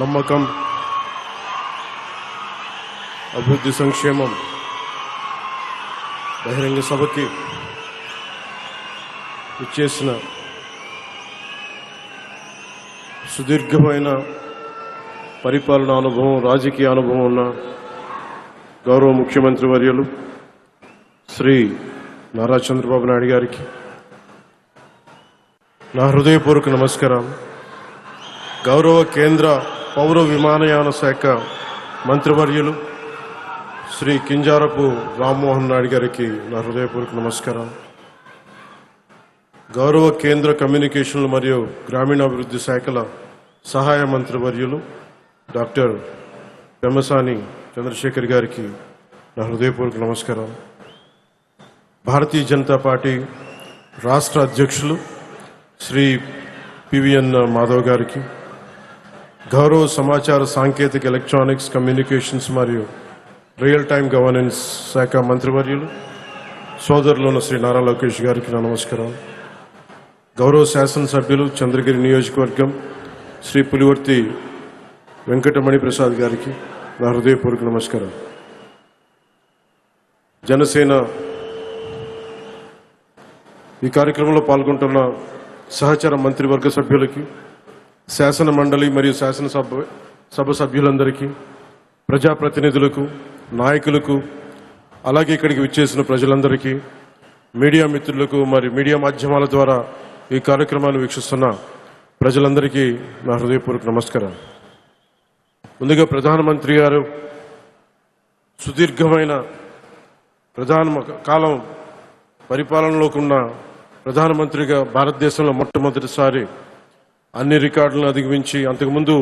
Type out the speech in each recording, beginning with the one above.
నమ్మకం, అభివృద్ధి, సంక్షేమం బహిరంగ సభకి ఇచ్చేసిన సుదీర్ఘమైన పరిపాలనా అనుభవం, రాజకీయ అనుభవం ఉన్న గౌరవ ముఖ్యమంత్రి వర్యులు శ్రీ నారా చంద్రబాబు నాయుడు గారికి నా హృదయపూర్వక నమస్కారం. గౌరవ కేంద్ర పౌర విమానయాన శాఖ మంత్రివర్యులు శ్రీ కింజారపు రామ్మోహన్ నాయుడు గారికి నా హృదయపూర్వక నమస్కారం. గౌరవ కేంద్ర కమ్యూనికేషన్లు మరియు గ్రామీణాభివృద్ధి శాఖల సహాయ మంత్రివర్యులు డాక్టర్ పెమ్మసాని చంద్రశేఖర్ గారికి నా హృదయపూర్వక నమస్కారం. భారతీయ జనతా పార్టీ రాష్ట్ర అధ్యక్షులు శ్రీ పివిఎన్ మాధవ్ గారికి, గౌరవ సమాచార సాంకేతిక ఎలక్ట్రానిక్స్ కమ్యూనికేషన్స్ మరియు రియల్ టైమ్ గవర్నెన్స్ శాఖ మంత్రివర్యులు సోదరులను శ్రీ నారా లోకేష్ గారికి నా నమస్కారం. గౌరవ శాసనసభ్యులు చంద్రగిరి నియోజకవర్గం శ్రీ పులివర్తి వెంకటమణి ప్రసాద్ గారికి నా హృదయపూర్వక నమస్కారం. జనసేన ఈ కార్యక్రమంలో పాల్గొంటున్న సహచర మంత్రివర్గ సభ్యులకి, శాసన మండలి మరియు శాసనసభ సభ్యులందరికీ, ప్రజాప్రతినిధులకు, నాయకులకు, అలాగే ఇక్కడికి విచ్చేసిన ప్రజలందరికీ, మీడియా మిత్రులకు మరియు మీడియా మాధ్యమాల ద్వారా ఈ కార్యక్రమాన్ని వీక్షిస్తున్న ప్రజలందరికీ నా హృదయపూర్వక నమస్కారం. ముందుగా ప్రధానమంత్రి గారు సుదీర్ఘమైన కాలం పరిపాలనలోకి ఉన్న ప్రధానమంత్రిగా భారతదేశంలో మొట్టమొదటిసారి అన్ని రికార్డులను అధిగమించి, అంతకుముందు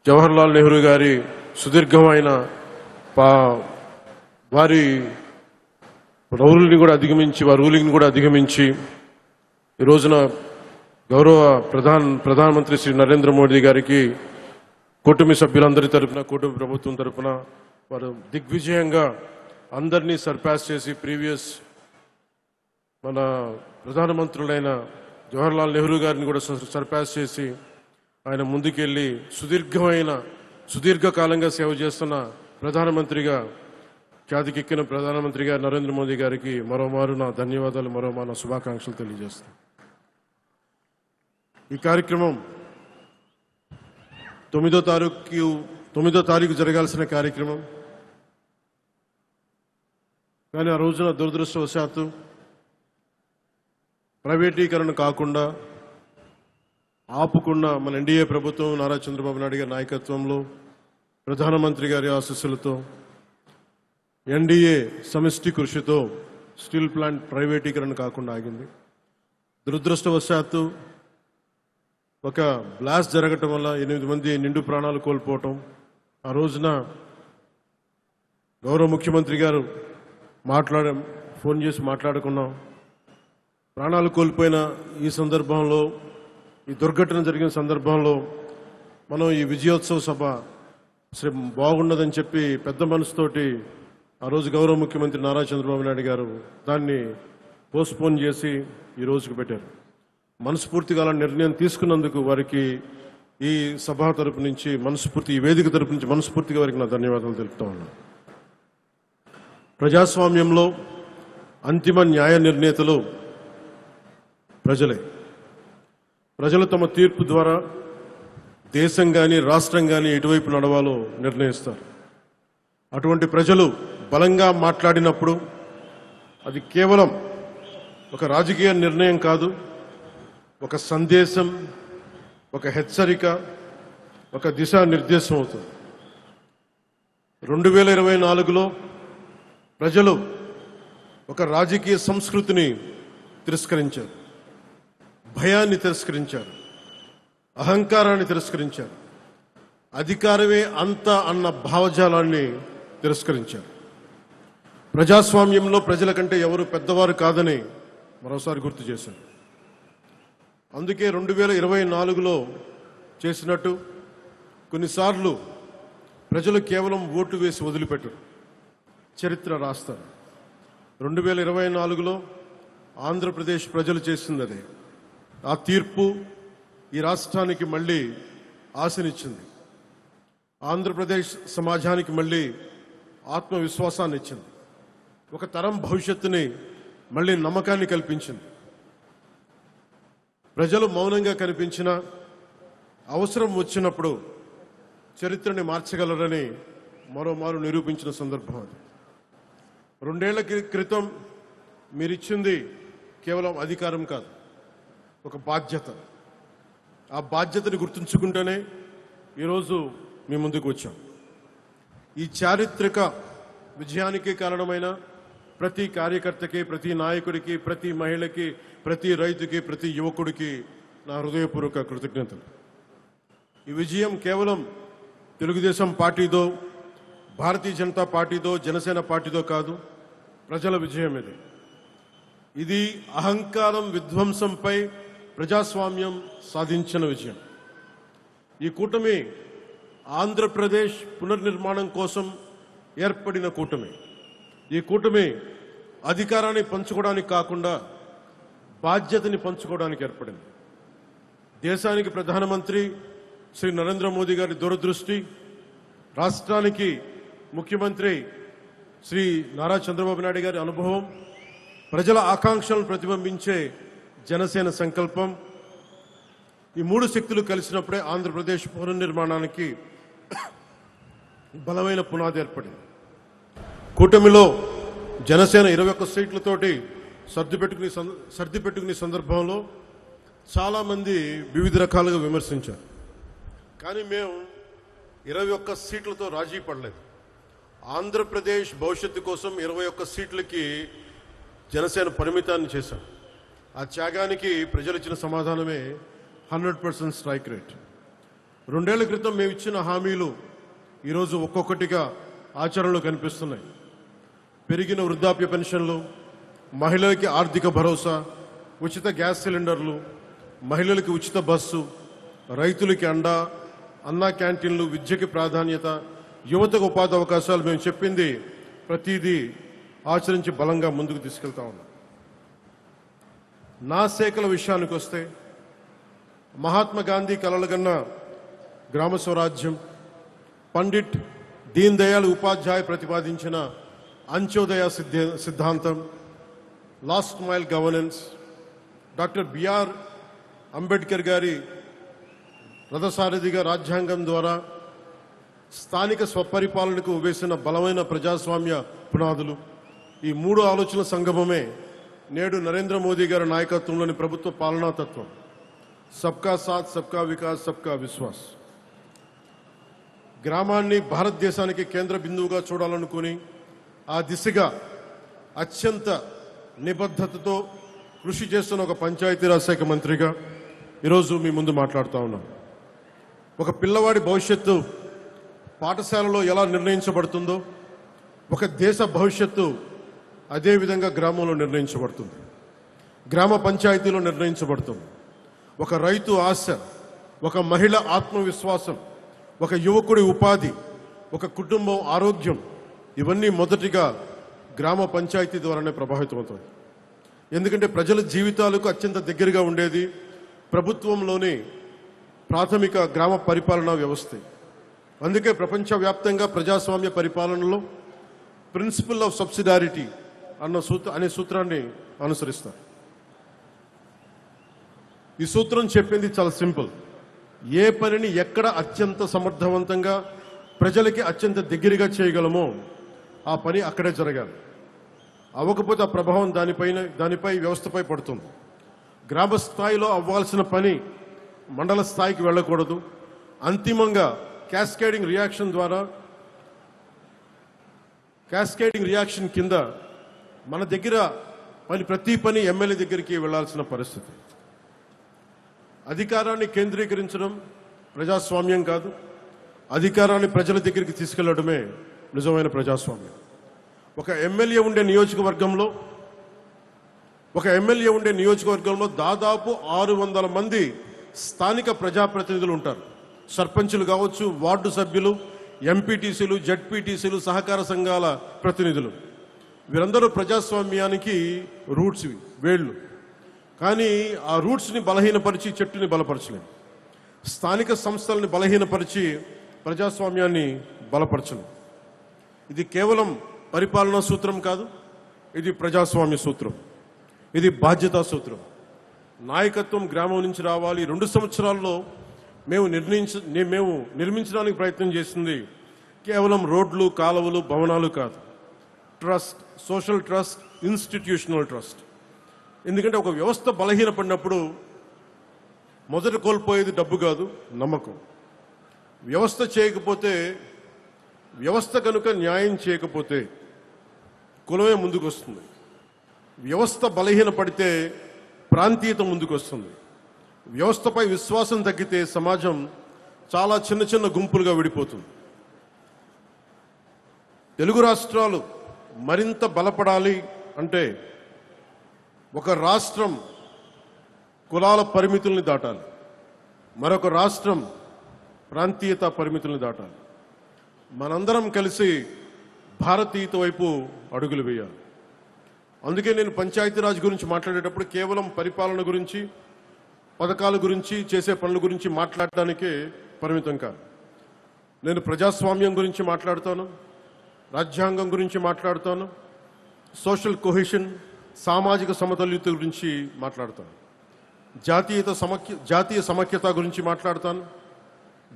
జవహర్లాల్ నెహ్రూ గారి సుదీర్ఘమైన వారి రూలింగ్ని కూడా అధిగమించి ఈ రోజున గౌరవ ప్రధానమంత్రి శ్రీ నరేంద్ర మోడీ గారికి కూటమి సభ్యులందరి తరఫున, కూటమి ప్రభుత్వం తరఫున వారు దిగ్విజయంగా అందరినీ సర్పాస్ చేసి ప్రీవియస్ మన ప్రధానమంత్రులైన జవహర్లాల్ నెహ్రూ గారిని కూడా సర్పాస్ చేసి ఆయన ముందుకెళ్లి సుదీర్ఘకాలంగా సేవ చేస్తున్న ప్రధానమంత్రిగా ఖ్యాతికెక్కిన ప్రధానమంత్రిగా నరేంద్ర మోదీ గారికి మరోమారు నా ధన్యవాదాలు, మరోమారు నా శుభాకాంక్షలు తెలియజేస్తాను. ఈ కార్యక్రమం 9వ తారీఖు జరగాల్సిన కార్యక్రమం, కానీ ఆ రోజున దురదృష్టవశాత్తు ప్రైవేటీకరణ కాకుండా ఆపుకున్న మన ఎన్డీఏ ప్రభుత్వం నారా చంద్రబాబు నాయుడు గారి నాయకత్వంలో, ప్రధానమంత్రి గారి ఆశీస్సులతో, ఎన్డీఏ సమిష్టి కృషితో స్టీల్ ప్లాంట్ ప్రైవేటీకరణ కాకుండా ఆగింది. దురదృష్టవశాత్తు ఒక బ్లాస్ట్ జరగటం వల్ల 8 మంది నిండు ప్రాణాలు కోల్పోవటం, ఆ రోజున గౌరవ ముఖ్యమంత్రి గారు ఫోన్ చేసి మాట్లాడుకున్నాం. ప్రాణాలు కోల్పోయిన ఈ సందర్భంలో, ఈ దుర్ఘటన జరిగిన సందర్భంలో మనం ఈ విజయోత్సవ సభ బాగుండదని చెప్పి పెద్ద మనసుతోటి ఆ రోజు గౌరవ ముఖ్యమంత్రి నారా చంద్రబాబు నాయుడు గారు దాన్ని పోస్ట్పోన్ చేసి ఈ రోజుకు పెట్టారు. మనస్ఫూర్తిగా అలా నిర్ణయం తీసుకున్నందుకు వారికి ఈ సభ తరపు నుంచి ఈ వేదిక తరపు నుంచి మనస్ఫూర్తిగా వారికి నా ధన్యవాదాలు తెలుపుతా ఉన్నాను. ప్రజాస్వామ్యంలో అంతిమ న్యాయ నిర్ణేతలు ప్రజలే. ప్రజలు తమ తీర్పు ద్వారా దేశం కానీ రాష్ట్రం కానీ ఎటువైపు నడవాలో నిర్ణయిస్తారు. అటువంటి ప్రజలు బలంగా మాట్లాడినప్పుడు అది కేవలం ఒక రాజకీయ నిర్ణయం కాదు, ఒక సందేశం, ఒక హెచ్చరిక, ఒక దిశానిర్దేశం అవుతుంది. 2024లో ప్రజలు ఒక రాజకీయ సంస్కృతిని తిరస్కరించారు, భయాన్ని తిరస్కరించారు, అహంకారాన్ని తిరస్కరించారు, అధికారమే అంత అన్న భావజాలాన్ని తిరస్కరించారు. ప్రజాస్వామ్యంలో ప్రజల కంటే ఎవరు పెద్దవారు కాదని మరోసారి గుర్తు చేశారు. అందుకే 2024లో చేసినట్టు కొన్నిసార్లు ప్రజలు కేవలం ఓటు వేసి వదిలిపెట్టరు, చరిత్ర రాస్తారు. 2024లో ఆంధ్రప్రదేశ్ ప్రజలు చేసింది అదే. ఆ తీర్పు ఈ రాష్ట్రానికి మళ్ళీ ఆశనిచ్చింది. ఆంధ్రప్రదేశ్ సమాజానికి మళ్ళీ ఆత్మవిశ్వాసాన్ని ఇచ్చింది. ఒక తరం భవిష్యత్తుని మళ్ళీ నమ్మకాన్ని కల్పించింది. ప్రజలు మౌనంగా కనిపించిన అవసరం వచ్చినప్పుడు చరిత్రని మార్చగలరని మరోమారు నిరూపించిన సందర్భం అది. 2 ఏళ్ల క్రితం మీరిచ్చింది కేవలం అధికారం కాదు, ఒక బాధ్యత. ఆ బాధ్యతని గుర్తుంచుకుంటేనే ఈరోజు మీ ముందుకు వచ్చాం. ఈ చారిత్రక విజయానికి కారణమైన ప్రతి కార్యకర్తకి, ప్రతి నాయకుడికి, ప్రతి మహిళకి, ప్రతి రైతుకి, ప్రతి యువకుడికి నా హృదయపూర్వక కృతజ్ఞతలు. ఈ విజయం కేవలం తెలుగుదేశం పార్టీదో, భారతీయ జనతా పార్టీదో, జనసేన పార్టీదో కాదు, ప్రజల విజయం ఇది. ఇది అహంకారం విధ్వంసంపై ప్రజాస్వామ్యం సాధించిన విజయం. ఈ కూటమి ఆంధ్రప్రదేశ్ పునర్నిర్మాణం కోసం ఏర్పడిన కూటమి. ఈ కూటమి అధికారాన్ని పంచుకోవడానికి కాకుండా బాధ్యతని పంచుకోవడానికి ఏర్పడింది. దేశానికి ప్రధానమంత్రి శ్రీ నరేంద్ర మోదీ గారి దూరదృష్టి, రాష్ట్రానికి ముఖ్యమంత్రి శ్రీ నారా చంద్రబాబు నాయుడు గారి అనుభవం, ప్రజల ఆకాంక్షలను ప్రతిబింబించే జనసేన సంకల్పం, ఈ 3 శక్తులు కలిసినప్పుడే ఆంధ్రప్రదేశ్ పునర్నిర్మాణానికి బలమైన పునాది కూటమిలో జనసేన 21 సీట్లతోటి సర్దిపెట్టుకునే సందర్భంలో చాలామంది వివిధ రకాలుగా విమర్శించారు. కానీ మేము 21 సీట్లతో రాజీ పడలేదు. ఆంధ్రప్రదేశ్ భవిష్యత్తు కోసం 21 సీట్లకి జనసేన పరిమితాన్ని చేశాం. ఆ త్యాగానికి ప్రజలు ఇచ్చిన సమాధానమే 100% స్ట్రైక్ రేట్. 2 ఏళ్ల క్రితం మేము ఇచ్చిన హామీలు ఈరోజు ఒక్కొక్కటిగా ఆచరణలో కనిపిస్తున్నాయి. పెరిగిన వృద్ధాప్య పెన్షన్లు, మహిళలకి ఆర్థిక భరోసా, ఉచిత గ్యాస్ సిలిండర్లు, మహిళలకి ఉచిత బస్సు, రైతులకి అండా, అన్నా క్యాంటీన్లు, విద్యకి ప్రాధాన్యత, యువతకు ఉపాధి అవకాశాలు. మేము చెప్పింది ప్రతిదీ ఆచరించి బలంగా ముందుకు తీసుకెళ్తా ఉన్నాం. నా శాఖల విషయానికి వస్తే మహాత్మా గాంధీ కలలుగన్న గ్రామ స్వరాజ్యం, పండిట్ దీన్ దయాళ్ ఉపాధ్యాయ ప్రతిపాదించిన అంత్యోదయ సిద్ధాంతం, last mile governance, doctor BR Ambedkar గారి రథసారథిగా రాజ్యాంగం ద్వారా స్థానిక స్వపరిపాలనకు వేసిన బలమైన ప్రజాస్వామ్య పునాదులు, ఈ 3 ఆలోచనల సంగమమే నేడు నరేంద్ర మోదీ గారి నాయకత్వంలోని ప్రభుత్వ పాలనా తత్వం. సబ్కా సాత్, సబ్కా వికాస్, సబ్కా విశ్వాస్. గ్రామాన్ని భారతదేశానికి కేంద్ర బిందువుగా చూడాలనుకుని ఆ దిశగా అత్యంత నిబద్ధతతో కృషి చేస్తున్న ఒక పంచాయతీరాజ్ శాఖ మంత్రిగా ఈరోజు మీ ముందు మాట్లాడుతూ ఉన్నాం. ఒక పిల్లవాడి భవిష్యత్తు పాఠశాలలో ఎలా నిర్ణయించబడుతుందో, ఒక దేశ భవిష్యత్తు అదేవిధంగా గ్రామంలో నిర్ణయించబడుతుంది, గ్రామ పంచాయతీలో నిర్ణయించబడుతుంది. ఒక రైతు ఆశ, ఒక మహిళ ఆత్మవిశ్వాసం, ఒక యువకుడి ఉపాధి, ఒక కుటుంబం ఆరోగ్యం, ఇవన్నీ మొదటిగా గ్రామ పంచాయతీ ద్వారానే ప్రభావితమవుతుంది. ఎందుకంటే ప్రజల జీవితాలకు అత్యంత దగ్గరగా ఉండేది ప్రభుత్వంలోని ప్రాథమిక గ్రామ పరిపాలనా వ్యవస్థ. అందుకే ప్రపంచవ్యాప్తంగా ప్రజాస్వామ్య పరిపాలనలో ప్రిన్సిపల్ ఆఫ్ సబ్సిడారిటీ అనే సూత్రాన్ని అనుసరిస్తారు. ఈ సూత్రం చెప్పింది చాలా సింపుల్. ఏ పనిని ఎక్కడ అత్యంత సమర్థవంతంగా ప్రజలకి అత్యంత దగ్గరగా చేయగలమో ఆ పని అక్కడే జరగాలి. అవ్వకపోతే ఆ ప్రభావం దానిపై వ్యవస్థపై పడుతుంది. గ్రామ స్థాయిలో అవ్వాల్సిన పని మండల స్థాయికి వెళ్ళకూడదు. అంతిమంగా క్యాస్కేడింగ్ రియాక్షన్ కింద మన దగ్గర ప్రతి పని ఎమ్మెల్యే దగ్గరికి వెళ్లాల్సిన పరిస్థితి. అధికారాన్ని కేంద్రీకరించడం ప్రజాస్వామ్యం కాదు, అధికారాన్ని ప్రజల దగ్గరికి తీసుకెళ్లడమే నిజమైన ప్రజాస్వామ్యం. ఒక ఎమ్మెల్యే ఉండే నియోజకవర్గంలో దాదాపు 600 మంది స్థానిక ప్రజాప్రతినిధులు ఉంటారు. సర్పంచులు కావచ్చు, వార్డు సభ్యులు, ఎంపీటీసీలు, జడ్పీటీసీలు, సహకార సంఘాల ప్రతినిధులు. వీరందరూ ప్రజాస్వామ్యానికి రూట్స్, వేళ్ళు. కానీ ఆ రూట్స్ని బలహీనపరిచి చెట్టుని బలపరచలేము. స్థానిక సంస్థలని బలహీనపరిచి ప్రజాస్వామ్యాన్ని బలపరచను. ఇది కేవలం పరిపాలనా సూత్రం కాదు, ఇది ప్రజాస్వామ్య సూత్రం, ఇది బాధ్యతా సూత్రం. నాయకత్వం గ్రామం నుంచి రావాలి. 2 సంవత్సరాల్లో మేము నిర్మించడానికి ప్రయత్నం చేసింది కేవలం రోడ్లు, కాలువలు, భవనాలు కాదు. Trust, social trust, institutional trust. ఎందుకంటే ఒక వ్యవస్థ బలహీనపడినప్పుడు మొదట కోల్పోయేది డబ్బు కాదు, నమ్మకం. వ్యవస్థ చేయకపోతే, వ్యవస్థ కనుక న్యాయం చేయకపోతే కులమే ముందుకు వస్తుంది. వ్యవస్థ బలహీనపడితే ప్రాంతీయత ముందుకు వస్తుంది. వ్యవస్థపై విశ్వాసం తగ్గితే సమాజం చాలా చిన్న చిన్న గుంపులుగా విడిపోతుంది. తెలుగు రాష్ట్రాలు మరింత బలపడాలి అంటే ఒక రాష్ట్రం కులాల పరిమితుల్ని దాటాలి, మరొక రాష్ట్రం ప్రాంతీయత పరిమితుల్ని దాటాలి. మనందరం కలిసి భారతీయత వైపు అడుగులు వేయాలి. అందుకే నేను పంచాయతీరాజ్ గురించి మాట్లాడేటప్పుడు కేవలం పరిపాలన గురించి, పథకాల గురించి, చేసే పనుల గురించి మాట్లాడటానికే పరిమితం కాదు. నేను ప్రజాస్వామ్యం గురించి మాట్లాడుతాను, రాజ్యాంగం గురించి మాట్లాడుతాను, సోషల్ కొహెషన్, సామాజిక సమతుల్యత గురించి మాట్లాడతాను, జాతీయ సమైక్యత గురించి మాట్లాడతాను,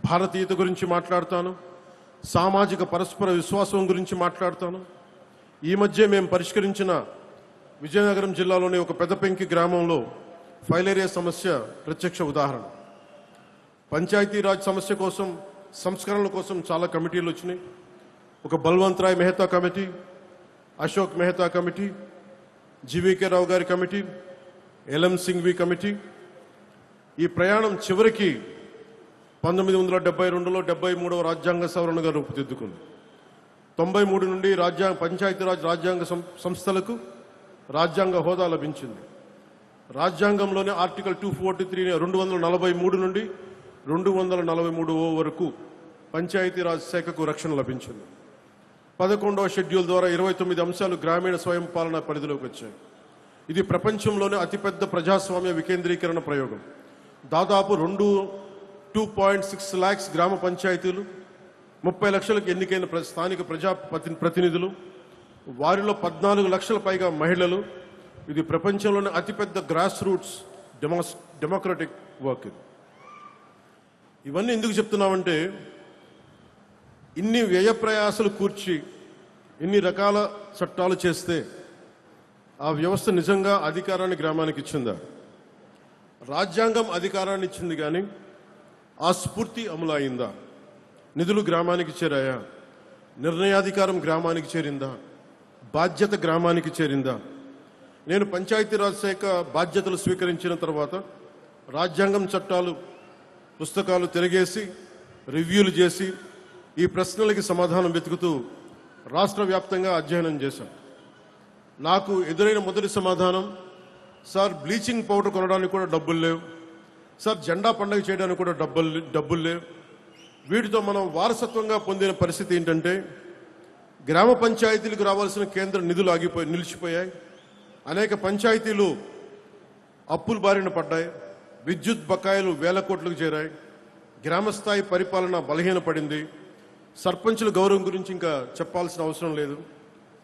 భారతీయత గురించి మాట్లాడతాను, సామాజిక పరస్పర విశ్వాసం గురించి మాట్లాడతాను. ఈ మధ్య మేము పరిష్కరించిన విజయనగరం జిల్లాలోని ఒక పెద్దపెంకి గ్రామంలో ఫైలేరియా సమస్య ప్రత్యక్ష ఉదాహరణ. పంచాయతీరాజ్ సమస్య కోసం, సంస్కరణల కోసం చాలా కమిటీలు వచ్చినాయి. ఒక Balwant Rai Mehta committee, Ashok Mehta committee, GVK Rao గారి కమిటీ, ఎల్ఎం సింఘ్వి కమిటీ. ఈ ప్రయాణం చివరికి 1972లో 73వ రాజ్యాంగ సవరణగా రూపుదిద్దుకుంది. 93 నుండి పంచాయతీరాజ్ రాజ్యాంగ సంస్థలకు రాజ్యాంగ హోదా లభించింది. రాజ్యాంగంలోని ఆర్టికల్ 243 243 నుండి 243 వరకు పంచాయతీరాజ్ శాఖకు రక్షణ లభించింది. 11వ షెడ్యూల్ ద్వారా 29 అంశాలు గ్రామీణ స్వయం పాలన పరిధిలోకి వచ్చాయి. ఇది ప్రపంచంలోనే అతిపెద్ద ప్రజాస్వామ్య వికేంద్రీకరణ ప్రయోగం. దాదాపు 2.6 lakhs గ్రామ పంచాయతీలు, 30 లక్షలకు ఎన్నికైన స్థానిక ప్రతినిధులు, వారిలో 14 లక్షల పైగా మహిళలు. ఇది ప్రపంచంలోనే అతిపెద్ద గ్రాస్ రూట్స్ డెమోక్రటిక్ వర్క్. ఇవన్నీ ఎందుకు చెప్తున్నామంటే, ఇన్ని వ్యయ ప్రయాసలు కూర్చి ఇన్ని రకాల చట్టాలు చేస్తే ఆ వ్యవస్థ నిజంగా అధికారాన్ని గ్రామానికి ఇచ్చిందా? రాజ్యాంగం అధికారాన్ని ఇచ్చింది, కానీ ఆ స్ఫూర్తి అమలు అయిందా? నిధులు గ్రామానికి చేరాయా? నిర్ణయాధికారం గ్రామానికి చేరిందా? బాధ్యత గ్రామానికి చేరిందా? నేను పంచాయతీరాజ్ శాఖ బాధ్యతలు స్వీకరించిన తర్వాత రాజ్యాంగం చట్టాలు పుస్తకాలు తిరిగేసి రివ్యూలు చేసి ఈ ప్రశ్నలకి సమాధానం వెతుకుతూ రాష్ట్ర వ్యాప్తంగా అధ్యయనం చేశాను. నాకు ఎదురైన మొదటి సమాధానం, సార్ బ్లీచింగ్ పౌడర్ కొనడానికి కూడా డబ్బులు లేవు, సార్ జెండా పండుగ చేయడానికి కూడా డబ్బులు లేవు. వీటితో మనం వారసత్వంగా పొందిన పరిస్థితి ఏంటంటే, గ్రామ పంచాయతీలకు రావాల్సిన కేంద్ర నిధులు నిలిచిపోయాయి. అనేక పంచాయతీలు అప్పుల బారిన పడ్డాయి. విద్యుత్ బకాయిలు వేల కోట్లకు చేరాయి. గ్రామస్థాయి పరిపాలన బలహీనపడింది. సర్పంచుల గౌరవం గురించి ఇంకా చెప్పాల్సిన అవసరం లేదు.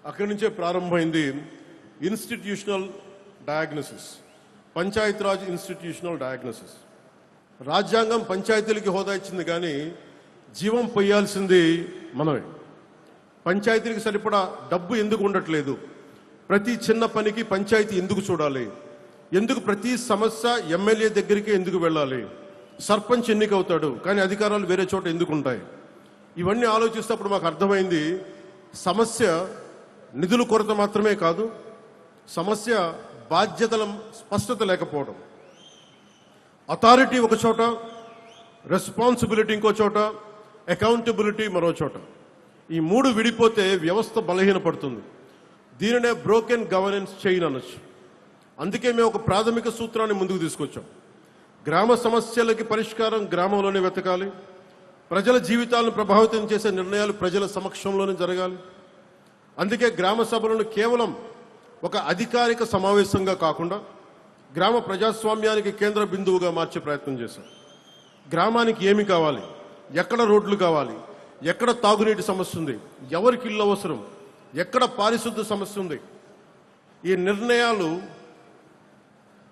అక్కడి నుంచే ప్రారంభమైంది institutional diagnosis, Panchayati Raj institutional diagnosis. రాజ్యాంగం పంచాయతీలకి హోదా ఇచ్చింది, కానీ జీవం పొయ్యాల్సింది మనమే. పంచాయతీలకు సరిపడా డబ్బు ఎందుకు ఉండట్లేదు? ప్రతి చిన్న పనికి పంచాయతీ ఎందుకు చూడాలి? ఎందుకు ప్రతి సమస్య ఎమ్మెల్యే దగ్గరికి ఎందుకు వెళ్ళాలి? సర్పంచ్ ఎన్నికవుతాడు, కానీ అధికారాలు వేరే చోట ఎందుకు ఉంటాయి? ఇవన్నీ ఆలోచిస్తేప్పుడు మాకు అర్థమైంది, సమస్య నిధుల కొరత మాత్రమే కాదు, సమస్య బాధ్యతల స్పష్టత లేకపోవడం. అథారిటీ ఒక చోట, రెస్పాన్సిబిలిటీ ఇంకో చోట, అకౌంటబిలిటీ మరో చోట. ఈ మూడు విడిపోతే వ్యవస్థ బలహీనపడుతుంది. దీనినే బ్రోకెన్ గవర్నెన్స్ చైన్ అనొచ్చు. అందుకే మేము ఒక ప్రాథమిక సూత్రాన్ని ముందుకు తీసుకొచ్చాం. గ్రామ సమస్యలకి పరిష్కారం గ్రామంలోనే వెతకాలి. ప్రజల జీవితాలను ప్రభావితం చేసే నిర్ణయాలు ప్రజల సమక్షంలోనే జరగాలి. అందుకే గ్రామ సభలను కేవలం ఒక అధికారిక సమావేశంగా కాకుండా గ్రామ ప్రజాస్వామ్యానికి కేంద్ర బిందువుగా మార్చే ప్రయత్నం చేశాం. గ్రామానికి ఏమి కావాలి, ఎక్కడ రోడ్లు కావాలి, ఎక్కడ తాగునీటి సమస్య ఉంది, ఎవరికి ఇల్లు అవసరం, ఎక్కడ పారిశుద్ధ సమస్య ఉంది, ఈ నిర్ణయాలు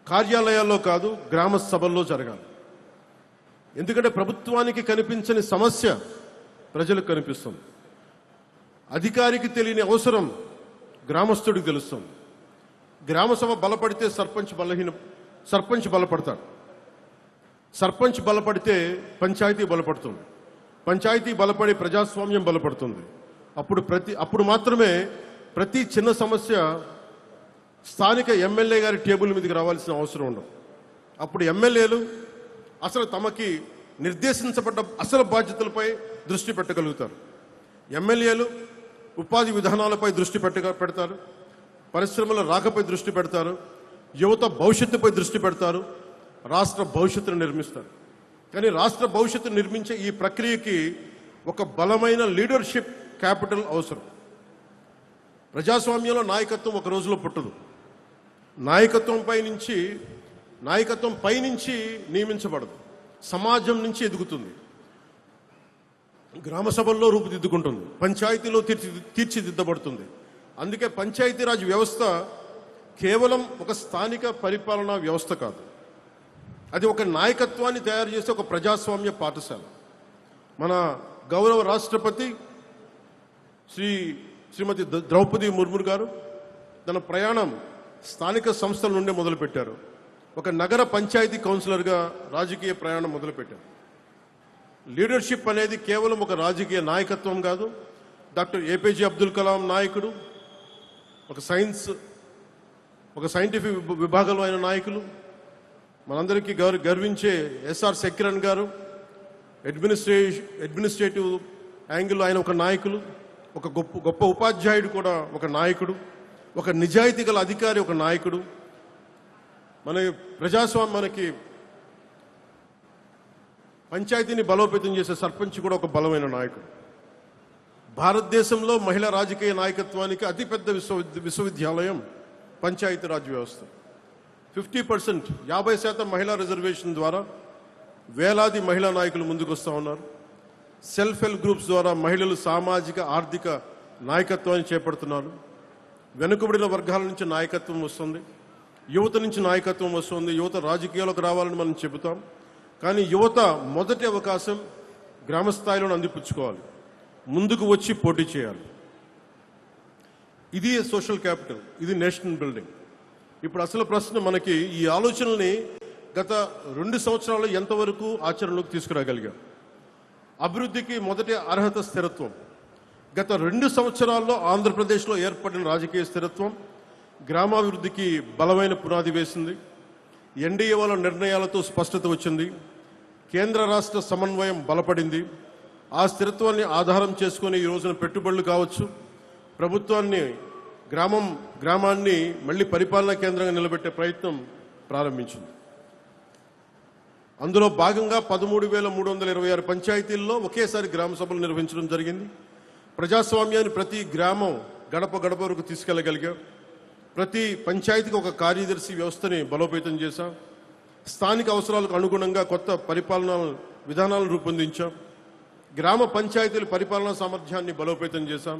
కార్యాలయాల్లో కాదు గ్రామ సభల్లో జరగాలి. ఎందుకంటే ప్రభుత్వానికి కనిపించని సమస్య ప్రజలకు కనిపిస్తుంది. అధికారికి తెలియని అవసరం గ్రామస్తుడికి తెలుస్తుంది. గ్రామ సభ బలపడితే సర్పంచ్ బలపడతాడు. సర్పంచ్ బలపడితే పంచాయతీ బలపడుతుంది. పంచాయతీ బలపడి ప్రజాస్వామ్యం బలపడుతుంది. అప్పుడు మాత్రమే ప్రతి చిన్న సమస్య స్థానిక ఎమ్మెల్యే గారి టేబుల్ మీదకి రావాల్సిన అవసరం ఉండదు. అప్పుడు ఎమ్మెల్యేలు అసలు తమకి నిర్దేశించబడ్డ అసలు బాధ్యతలపై దృష్టి పెట్టగలుగుతారు. ఎమ్మెల్యేలు ఉపాధి విధానాలపై దృష్టి పెడతారు, పరిశ్రమల రాకపై దృష్టి పెడతారు, యువత భవిష్యత్తుపై దృష్టి పెడతారు, రాష్ట్ర భవిష్యత్తును నిర్మిస్తారు. కానీ రాష్ట్ర భవిష్యత్తును నిర్మించే ఈ ప్రక్రియకి ఒక బలమైన లీడర్షిప్ క్యాపిటల్ అవసరం. ప్రజాస్వామ్యంలో నాయకత్వం ఒక రోజులో పుట్టదు. నాయకత్వం పైనుంచి నియమించబడదు, సమాజం నుంచి ఎదుగుతుంది, గ్రామ సభల్లో రూపుదిద్దుకుంటుంది, పంచాయతీలో తీర్చిదిద్దబడుతుంది. అందుకే పంచాయతీరాజ్ వ్యవస్థ కేవలం ఒక స్థానిక పరిపాలనా వ్యవస్థ కాదు, అది ఒక నాయకత్వాన్ని తయారు చేసే ఒక ప్రజాస్వామ్య పాఠశాల. మన గౌరవ రాష్ట్రపతి శ్రీమతి ద్రౌపది ముర్ము గారు తన ప్రయాణం స్థానిక సంస్థల నుండే మొదలుపెట్టారు. ఒక నగర పంచాయతీ కౌన్సిలర్గా రాజకీయ ప్రయాణం మొదలుపెట్టారు. లీడర్షిప్ అనేది కేవలం ఒక రాజకీయ నాయకత్వం కాదు. డాక్టర్ ఏపీజే అబ్దుల్ కలాం నాయకుడు, ఒక సైంటిఫిక్ విభాగంలో అయిన నాయకులు, మనందరికీ గర్వించే ఎస్ఆర్ శక్కిరణ్ గారు, అడ్మినిస్ట్రేటివ్ యాంగిల్ ఆయన ఒక నాయకులు, ఒక గొప్ప ఉపాధ్యాయుడు కూడా ఒక నాయకుడు, ఒక నిజాయితీ గల అధికారి ఒక నాయకుడు. మనకి పంచాయతీని బలోపేతం చేసే సర్పంచ్ కూడా ఒక బలమైన నాయకుడు. భారతదేశంలో మహిళా రాజకీయ నాయకత్వానికి అతిపెద్ద విశ్వవిద్యాలయం పంచాయతీరాజ్ వ్యవస్థ. 50% 50% మహిళా రిజర్వేషన్ ద్వారా వేలాది మహిళా నాయకులు ముందుకు వస్తూ ఉన్నారు. సెల్ఫ్ హెల్ప్ గ్రూప్స్ ద్వారా మహిళలు సామాజిక ఆర్థిక నాయకత్వాన్ని చేపడుతున్నారు. వెనుకబడిన వర్గాల నుంచి నాయకత్వం వస్తుంది, యువత నుంచి నాయకత్వం వస్తుంది. యువత రాజకీయాలకు రావాలని మనం చెబుతాం, కానీ యువత మొదటి అవకాశం గ్రామ స్థాయిలో అందిపుచ్చుకోవాలి, ముందుకు వచ్చి పోటీ చేయాలి. ఇది సోషల్ క్యాపిటల్, ఇది నేషనల్ బిల్డింగ్. ఇప్పుడు అసలు ప్రశ్న, మనకి ఈ ఆలోచనల్ని గత 2 సంవత్సరాలు ఎంతవరకు ఆచరణలోకి తీసుకురాగలిగాం? అభివృద్ధికి మొదటి అర్హత స్థిరత్వం. గత 2 సంవత్సరాల్లో ఆంధ్రప్రదేశ్లో ఏర్పడిన రాజకీయ స్థిరత్వం గ్రామాభివృద్ధికి బలమైన పునాది వేసింది. ఎన్డీఏ వాళ్ళ నిర్ణయాలతో స్పష్టత వచ్చింది, కేంద్ర రాష్ట్ర సమన్వయం బలపడింది. ఆ స్థిరత్వాన్ని ఆధారం చేసుకుని ఈ రోజున పెట్టుబడులు కావచ్చు, ప్రభుత్వాన్ని గ్రామాన్ని మళ్ళీ పరిపాలనా కేంద్రంగా నిలబెట్టే ప్రయత్నం ప్రారంభించింది. అందులో భాగంగా 13,326 పంచాయతీల్లో ఒకేసారి గ్రామ సభలు నిర్వహించడం జరిగింది. ప్రజాస్వామ్యాన్ని ప్రతి గ్రామం గడప వరకు తీసుకెళ్లగలిగాం. ప్రతి పంచాయతీకి ఒక కార్యదర్శి వ్యవస్థని బలోపేతం చేశాం. స్థానిక అవసరాలకు అనుగుణంగా కొత్త పరిపాలనా విధానాలను రూపొందించాం. గ్రామ పంచాయతీల పరిపాలనా సామర్థ్యాన్ని బలోపేతం చేశాం.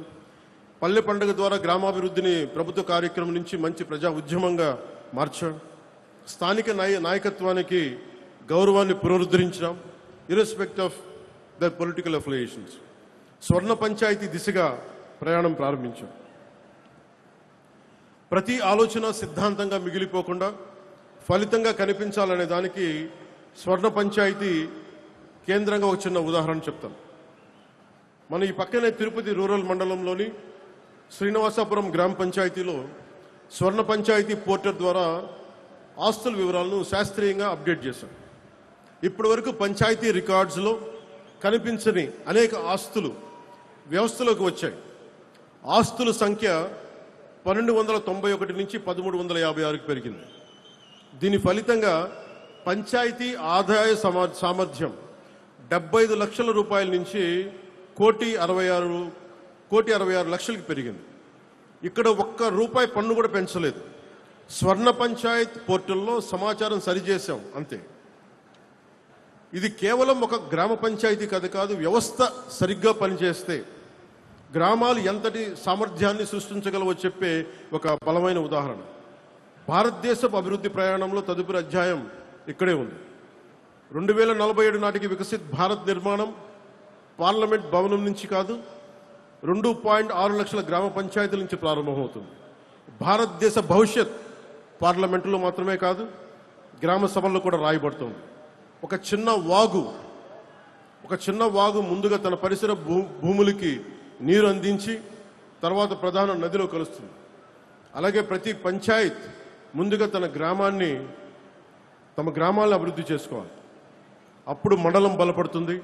పల్లె పండుగ ద్వారా గ్రామాభివృద్ధిని ప్రభుత్వ కార్యక్రమం నుంచి మంచి ప్రజా ఉద్యమంగా మార్చాం. స్థానిక నాయకత్వానికి గౌరవాన్ని పునరుద్ధరించాం, ఇర్రెస్పెక్ట్ ఆఫ్ ద పొలిటికల్ అఫిలియేషన్స్. స్వర్ణ పంచాయతీ దిశగా ప్రయాణం ప్రారంభించాం. ప్రతి ఆలోచన సిద్ధాంతంగా మిగిలిపోకుండా ఫలితంగా కనిపించాలనే దానికి స్వర్ణ పంచాయతీ కేంద్రంగా ఒక చిన్న ఉదాహరణ చెప్తాను. మన ఈ పక్కనే తిరుపతి రూరల్ మండలంలోని శ్రీనివాసాపురం గ్రామ పంచాయతీలో స్వర్ణ పంచాయతీ పోర్టల్ ద్వారా ఆస్తుల వివరాలను శాస్త్రీయంగా అప్డేట్ చేశాం. ఇప్పటి వరకు పంచాయతీ రికార్డ్స్లో కనిపించని అనేక ఆస్తులు వ్యవస్థలోకి వచ్చాయి. ఆస్తుల సంఖ్య 1291 నుంచి 1356కి పెరిగింది. దీని ఫలితంగా పంచాయతీ ఆదాయ సామర్థ్యం 75 లక్షల రూపాయల నుంచి 1,66 లక్షలకి పెరిగింది. ఇక్కడ ₹1 పన్ను కూడా పెంచలేదు. స్వర్ణ పంచాయత్ పోర్టల్లో సమాచారం సరిచేశాం అంతే. ఇది కేవలం ఒక గ్రామ పంచాయతీ కథ కాదు. వ్యవస్థ సరిగ్గా పనిచేస్తే గ్రామాలు ఎంతటి సామర్థ్యాన్ని సృష్టించగలవో చెప్పే ఒక బలమైన ఉదాహరణ. భారతదేశపు అభివృద్ధి ప్రయాణంలో తదుపరి అధ్యాయం ఇక్కడే ఉంది. 2047 నాటికి వికసిత్ భారత్ నిర్మాణం పార్లమెంట్ భవనం నుంచి కాదు, 2.6 లక్షల గ్రామ పంచాయతీల నుంచి ప్రారంభమవుతుంది. భారతదేశ భవిష్యత్ పార్లమెంటులో మాత్రమే కాదు, గ్రామ సభల్లో కూడా రాయబడుతుంది. ఒక చిన్న వాగు ముందుగా తన పరిసర భూములకి నీరు అందించి తర్వాత ప్రధాన నదిలో కలుస్తుంది. అలాగే ప్రతి పంచాయత్ ముందుగా తమ గ్రామాలను అభివృద్ధి చేసుకోవాలి. అప్పుడు మండలం బలపడుతుంది,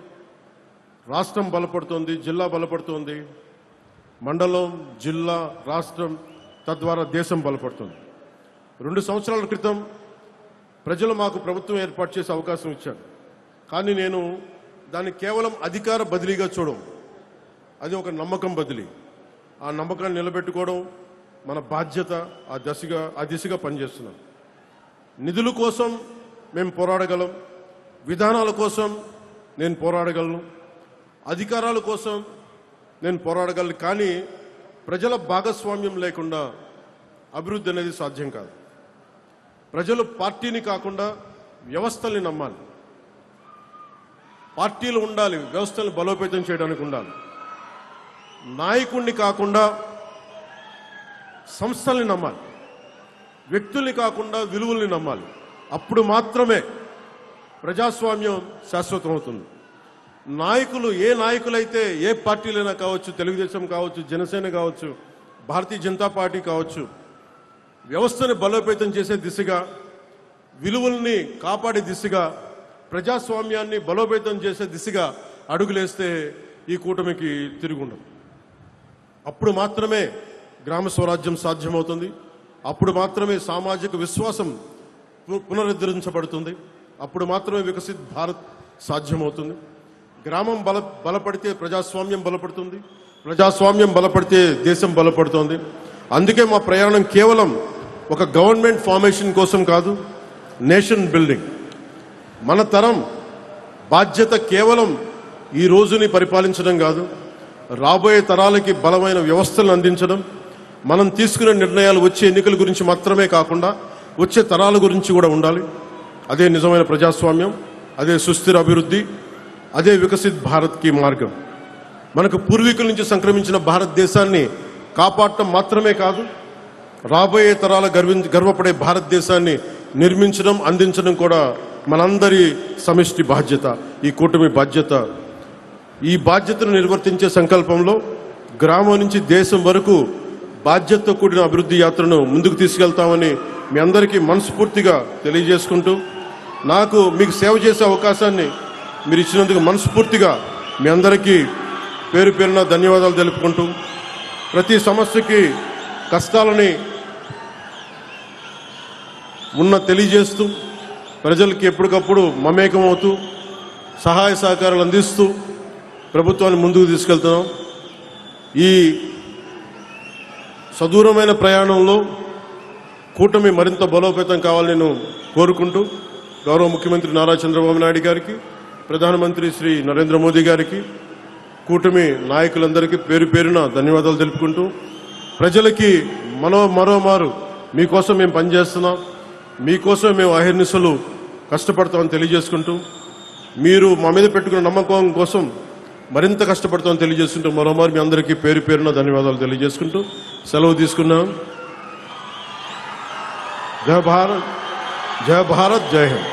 రాష్ట్రం బలపడుతుంది, జిల్లా బలపడుతుంది. మండలం, జిల్లా, రాష్ట్రం, తద్వారా దేశం బలపడుతుంది. 2 సంవత్సరాల క్రితం ప్రజలు మాకు ప్రభుత్వం ఏర్పాటు చేసే అవకాశం ఇచ్చారు. కానీ నేను దాన్ని కేవలం అధికార బదిలీగా చూడం, అది ఒక నమ్మకం బదిలీ. ఆ నమ్మకాన్ని నిలబెట్టుకోవడం మన బాధ్యత. ఆ దిశగా పనిచేస్తున్నాం. నిధుల కోసం మేము పోరాడగలం, విధానాల కోసం నేను పోరాడగలను, అధికారాల కోసం నేను పోరాడగలను. కానీ ప్రజల భాగస్వామ్యం లేకుండా అభివృద్ధి అనేది సాధ్యం కాదు. ప్రజలు పార్టీని కాకుండా వ్యవస్థల్ని నమ్మాలి. పార్టీలు ఉండాలి, వ్యవస్థల్ని బలోపేతం చేయడానికి ఉండాలి. నాయకుడిని కాకుండా సంస్థల్ని నమ్మాలి, వ్యక్తుల్ని కాకుండా విలువల్ని నమ్మాలి. అప్పుడు మాత్రమే ప్రజాస్వామ్యం శాశ్వతమవుతుంది. ఏ నాయకులైతే ఏ పార్టీలైనా కావచ్చు, తెలుగుదేశం కావచ్చు, జనసేన కావచ్చు, భారతీయ జనతా పార్టీ కావచ్చు, వ్యవస్థను బలోపేతం చేసే దిశగా, విలువల్ని కాపాడే దిశగా, ప్రజాస్వామ్యాన్ని బలోపేతం చేసే దిశగా అడుగులేస్తే ఈ కూటమికి తిరుగుండదు. అప్పుడు మాత్రమే గ్రామ స్వరాజ్యం సాధ్యమవుతుంది. అప్పుడు మాత్రమే సామాజిక విశ్వాసం పునరుద్ధరించబడుతుంది. అప్పుడు మాత్రమే వికసిత్ భారత్ సాధ్యమవుతుంది. గ్రామం బలపడితే ప్రజాస్వామ్యం బలపడుతుంది, ప్రజాస్వామ్యం బలపడితే దేశం బలపడుతుంది. అందుకే మా ప్రయాణం కేవలం ఒక గవర్నమెంట్ ఫార్మేషన్ కోసం కాదు, నేషన్ బిల్డింగ్. మన తరం బాధ్యత కేవలం ఈ రోజుని పరిపాలించడం కాదు, రాబోయే తరాలకి బలమైన వ్యవస్థలను అందించడం. మనం తీసుకునే నిర్ణయాలు వచ్చే ఎన్నికల గురించి మాత్రమే కాకుండా వచ్చే తరాల గురించి కూడా ఉండాలి. అదే నిజమైన ప్రజాస్వామ్యం, అదే సుస్థిర అభివృద్ధి, అదే వికసిత్ భారత్కి మార్గం. మనకు పూర్వీకుల నుంచి సంక్రమించిన భారతదేశాన్ని కాపాడటం మాత్రమే కాదు, రాబోయే తరాల గర్వపడే భారతదేశాన్ని నిర్మించడం, అందించడం కూడా మనందరి సమిష్టి బాధ్యత, ఈ కూటమి బాధ్యత. ఈ బాధ్యతను నిర్వర్తించే సంకల్పంలో గ్రామం నుంచి దేశం వరకు బాధ్యతతో కూడిన అభివృద్ధి యాత్రను ముందుకు తీసుకెళ్తామని మీ అందరికీ మనస్ఫూర్తిగా తెలియజేసుకుంటూ, మీకు సేవ చేసే అవకాశాన్ని మీరు ఇచ్చినందుకు మనస్ఫూర్తిగా మీ అందరికీ పేరు పేరున ధన్యవాదాలు తెలుపుకుంటూ, ప్రతి సమస్యకి కష్టాలని తెలియజేస్తూ, ప్రజలకి ఎప్పటికప్పుడు మమేకమవుతూ, సహాయ సహకారాలు అందిస్తూ ప్రభుత్వాన్ని ముందుకు తీసుకెళ్తున్నాం. ఈ సదూరమైన ప్రయాణంలో కూటమి మరింత బలోపేతం కావాలని నేను కోరుకుంటూ, గౌరవ ముఖ్యమంత్రి నారా చంద్రబాబు నాయుడు గారికి, ప్రధానమంత్రి శ్రీ నరేంద్ర మోదీ గారికి, కూటమి నాయకులందరికీ పేరు పేరున ధన్యవాదాలు తెలుపుకుంటూ, ప్రజలకి మరోమారు మీకోసం మేము పనిచేస్తున్నాం, మీకోసం మేము అహర్నిశలు కష్టపడతామని తెలియజేసుకుంటూ, మీరు మా మీద పెట్టుకున్న నమ్మకం కోసం మరింత కష్టపడతామని తెలియజేసుకుంటూ, మరోమారు మీ అందరికీ పేరు పేరున ధన్యవాదాలు తెలియజేసుకుంటూ సెలవు తీసుకున్నాం. జై భారత్, జై హింద్.